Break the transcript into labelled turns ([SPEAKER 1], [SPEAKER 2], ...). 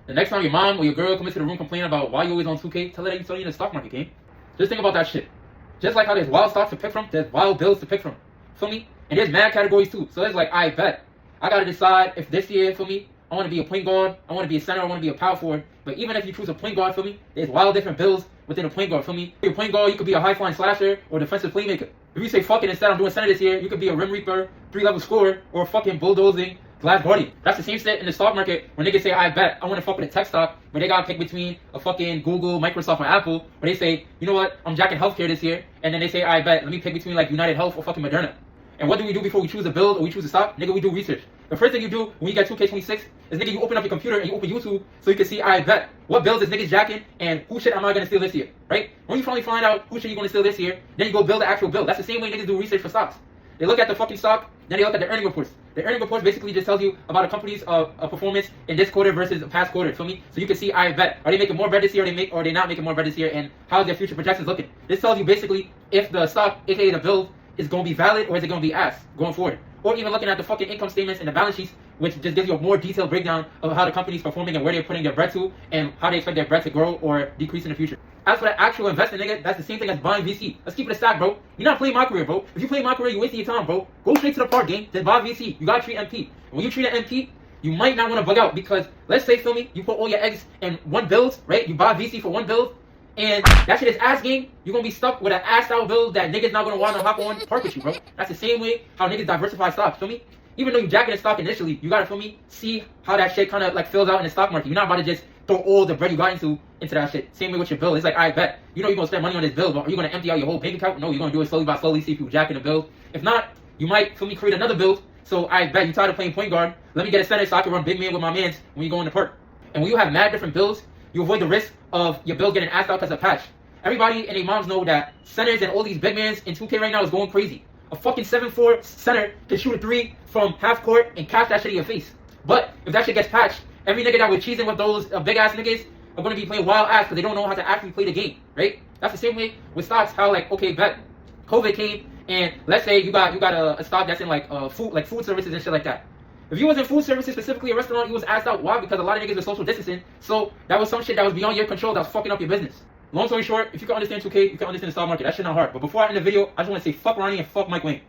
[SPEAKER 1] The next time your mom or your girl comes into the room complaining about why you always on 2K, tell her that you're studying the stock market, game. Just think about that shit. Just like how there's wild stocks to pick from, there's wild bills to pick from. Feel me? And there's mad categories too. So it's like, I bet. I gotta decide if this year, feel me, I want to be a point guard, I want to be a center, I want to be a power forward. But even if you choose a point guard, feel me, there's wild different bills within a point guard, feel me. If you're a point guard, you could be a high-flying slasher or defensive playmaker. If you say fuck it, instead I'm doing center this year, you could be a rim reaper, 3-level scorer, or a fucking bulldozing glass guardian. That's the same shit in the stock market when niggas say, I bet, I want to fuck with a tech stock, but they gotta pick between a fucking Google, Microsoft, or Apple, but they say, you know what, I'm jacking healthcare this year, and then they say, I bet, let me pick between like United Health or fucking Moderna. And what do we do before we choose a build or we choose a stock? Nigga, we do research. The first thing you do when you get 2K26 is, nigga, you open up your computer and you open YouTube so you can see, I bet, what bills is niggas jacking and who shit am I gonna steal this year, right? When you finally find out who shit you gonna steal this year, then you go build the actual build. That's the same way niggas do research for stocks. They look at the fucking stock, then they look at the earning reports. The earning reports basically just tells you about a company's performance in this quarter versus the past quarter, feel me? So you can see, I bet, are they making more bread this year or are they not making more bread this year, and how's their future projections looking? This tells you basically if the stock, aka the build, is going to be valid or is it going to be ass going forward. Or even looking at the fucking income statements and the balance sheets, which just gives you a more detailed breakdown of how the company's performing and where they're putting their bread to and how they expect their bread to grow or decrease in the future. As for the actual investing, nigga, that's the same thing as buying VC. Let's keep it a stack, bro. You're not playing my career, bro. If you play my career, you're wasting your time, bro. Go straight to the park, game. Just buy VC. You gotta treat MP. And when you treat an MP, you might not want to bug out because, let's say, feel me, you put all your eggs in one build, right? You buy VC for one build, and that shit is ass game. You're gonna be stuck with an ass style build that niggas not gonna want to hop on park with you, bro. That's the same way how niggas diversify stocks, feel me? Even though you jacking a stock initially, you gotta, feel me, see how that shit kind of like fills out in the stock market. You're not about to just throw all the bread you got into that shit. Same way with your bill. It's like, I bet, you know you're gonna spend money on this bill, but are you gonna empty out your whole bank account? No, you're gonna do it slowly by slowly, see if you jacking the bill. If not, you might, feel me, create another build. So I bet you tired of playing point guard. Let me get a center so I can run big man with my mans when you go in the park. And when you have mad different builds, you avoid the risk of your build getting assed out because of patch. Everybody and their moms know that centers and all these big mans in 2K right now is going crazy. A fucking 7'4" center can shoot a 3 from half court and catch that shit in your face. But if that shit gets patched, every nigga that was cheesing with those big ass niggas are gonna be playing wild ass because they don't know how to actually play the game, right? That's the same way with stocks. How like, okay, bet COVID came and let's say you got a stock that's in like food services and shit like that. If you was in food services, specifically a restaurant, you was asked out. Why? Because a lot of niggas were social distancing. So that was some shit that was beyond your control that was fucking up your business. Long story short, if you can understand 2K, you can understand the stock market. That shit not hard. But before I end the video, I just want to say fuck Ronnie and fuck Mike Wang.